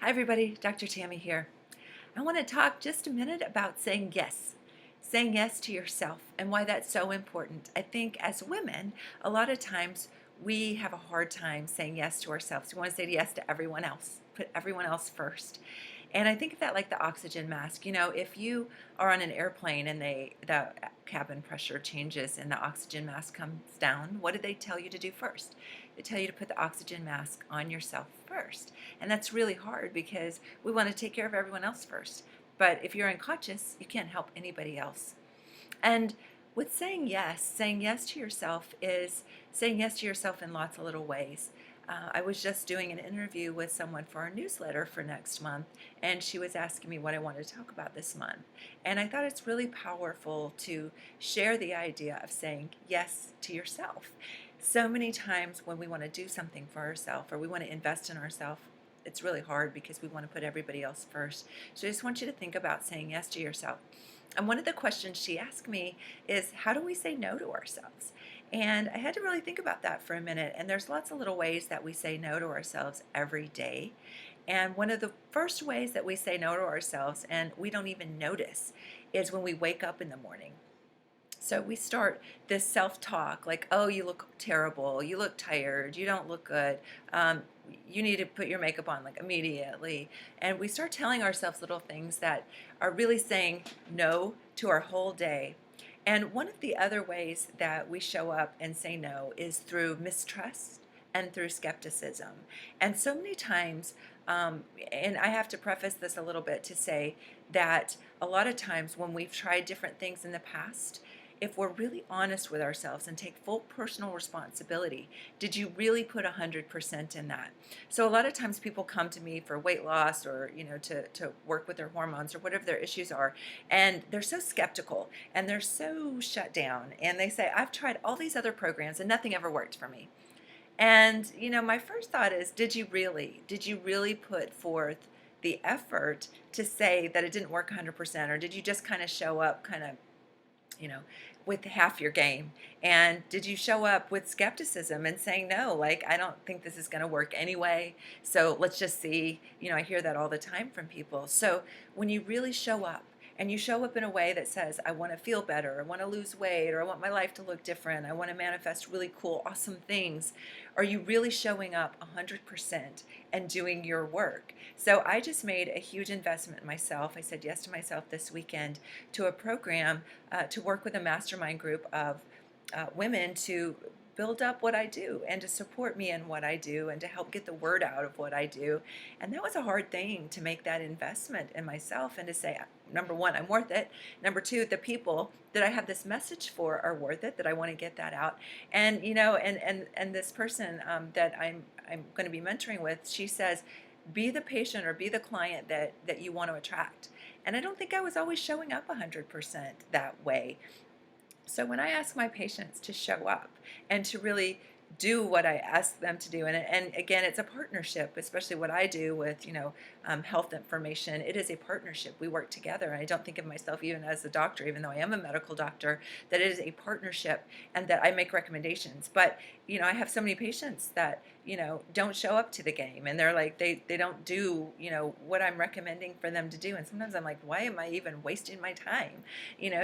Hi everybody, Dr. Tammy here. I want to talk just a minute about saying yes. Saying yes to yourself and why that's so important. I think as women, a lot of times we have a hard time saying yes to ourselves. We want to say yes to everyone else, put everyone else first. And I think of that like the oxygen mask. If you are on an airplane and the cabin pressure changes and the oxygen mask comes down, what do they tell you to do first? They tell you to put the oxygen mask on yourself first. And that's really hard because we want to take care of everyone else first. But if you're unconscious, you can't help anybody else. And with saying yes to yourself is saying yes to yourself in lots of little ways. I was just doing an interview with someone for our newsletter for next month, and she was asking me what I wanted to talk about this month. And I thought it's really powerful to share the idea of saying yes to yourself. So many times when we want to do something for ourselves or we want to invest in ourselves, it's really hard because we want to put everybody else first. So I just want you to think about saying yes to yourself. And one of the questions she asked me is, how do we say no to ourselves? And I had to really think about that for a minute. And there's lots of little ways that we say no to ourselves every day. And one of the first ways that we say no to ourselves, and we don't even notice, is when we wake up in the morning. So we start this self-talk like, oh, you look terrible, you look tired, you don't look good, you need to put your makeup on like immediately. And we start telling ourselves little things that are really saying no to our whole day. And one of the other ways that we show up and say no is through mistrust and through skepticism. And so many times, and I have to preface this a little bit to say that a lot of times when we've tried different things in the past, if we're really honest with ourselves and take full personal responsibility, did you really put 100% in that? So a lot of times people come to me for weight loss or, to work with their hormones or whatever their issues are, and they're so skeptical and they're so shut down, and they say, I've tried all these other programs and nothing ever worked for me. And, my first thought is, did you really? Did you really put forth the effort to say that it didn't work 100%, or did you just kind of show up you know, with half your game? And did you show up with skepticism and saying, no, like, I don't think this is going to work anyway. So let's just see. I hear that all the time from people. So when you really show up, and you show up in a way that says, I want to feel better, I want to lose weight, or I want my life to look different, I want to manifest really cool, awesome things, are you really showing up 100% and doing your work? So I just made a huge investment in myself. I said yes to myself this weekend to a program to work with a mastermind group of women to build up what I do and to support me in what I do and to help get the word out of what I do. And that was a hard thing, to make that investment in myself and to say, number one, I'm worth it. Number two, the people that I have this message for are worth it, that I want to get that out. And, and this person that I'm going to be mentoring with, she says, be the patient or be the client that you want to attract. And I don't think I was always showing up 100% that way. So when I ask my patients to show up and to really do what I ask them to do, and again, it's a partnership, especially what I do with health information. It is a partnership. We work together, and I don't think of myself even as a doctor, even though I am a medical doctor, that it is a partnership and that I make recommendations. But I have so many patients that don't show up to the game, and they're like they don't do what I'm recommending for them to do, and sometimes I'm like, why am I even wasting my time?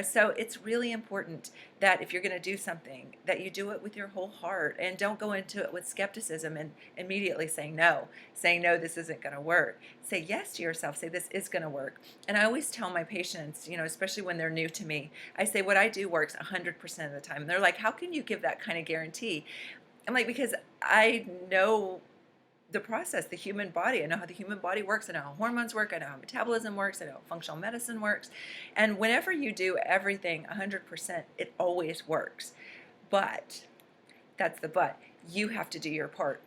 So it's really important that if you're going to do something, that you do it with your whole heart and don't go into it with skepticism and immediately saying no, this isn't going to work. Say yes to yourself, say this is going to work. And I always tell my patients, especially when they're new to me, I say what I do works 100% of the time. And they're like, how can you give that kind of guarantee? I'm like, because I know the process, the human body. I know how the human body works. I know how hormones work. I know how metabolism works. I know how functional medicine works. And whenever you do everything 100%, it always works. But, that's the but, you have to do your part.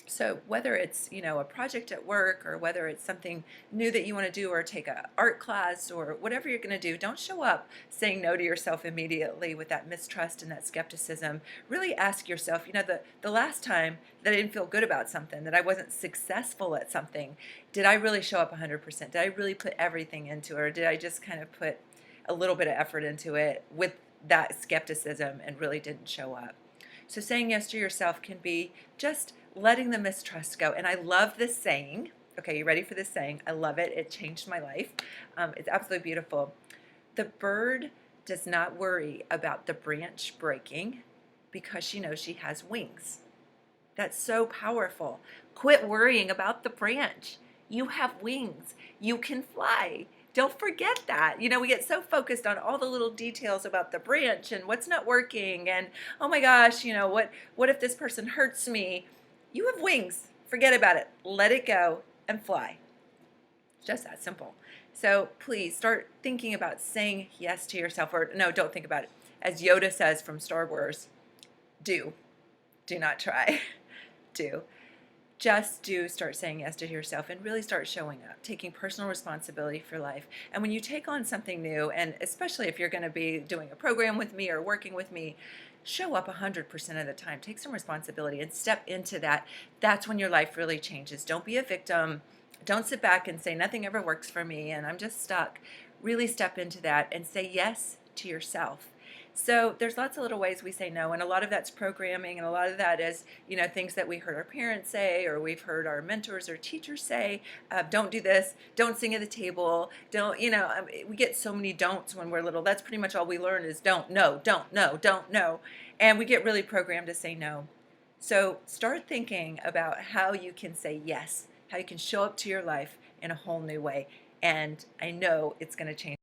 So whether it's a project at work, or whether it's something new that you want to do, or take a art class, or whatever you're going to do, don't show up saying no to yourself immediately with that mistrust and that skepticism. Really ask yourself, the last time that I didn't feel good about something, that I wasn't successful at something, did I really show up 100%? Did I really put everything into it, or did I just kind of put a little bit of effort into it with that skepticism and really didn't show up? So saying yes to yourself can be just letting the mistrust go. And I love this saying. Okay, you ready for this saying? I love it. It changed my life. It's absolutely beautiful. The bird does not worry about the branch breaking because she knows she has wings. That's so powerful. Quit worrying about the branch. You have wings. You can fly. Don't forget that. We get so focused on all the little details about the branch and what's not working and oh my gosh, what if this person hurts me? You have wings. Forget about it. Let it go and fly. It's just that simple. So please start thinking about saying yes to yourself, or no, don't think about it. As Yoda says from Star Wars, do. Do not try. Do. Just do start saying yes to yourself and really start showing up, taking personal responsibility for life. And when you take on something new, and especially if you're going to be doing a program with me or working with me, show up 100% of the time. Take some responsibility and step into that. That's when your life really changes. Don't be a victim. Don't sit back and say nothing ever works for me and I'm just stuck. Really step into that and say yes to yourself. So there's lots of little ways we say no, and a lot of that's programming, and a lot of that is, things that we heard our parents say, or we've heard our mentors or teachers say. Don't do this. Don't sing at the table. Don't, we get so many don'ts when we're little. That's pretty much all we learn is don't, no, don't, no, don't, no. And we get really programmed to say no. So start thinking about how you can say yes, how you can show up to your life in a whole new way. And I know it's going to change.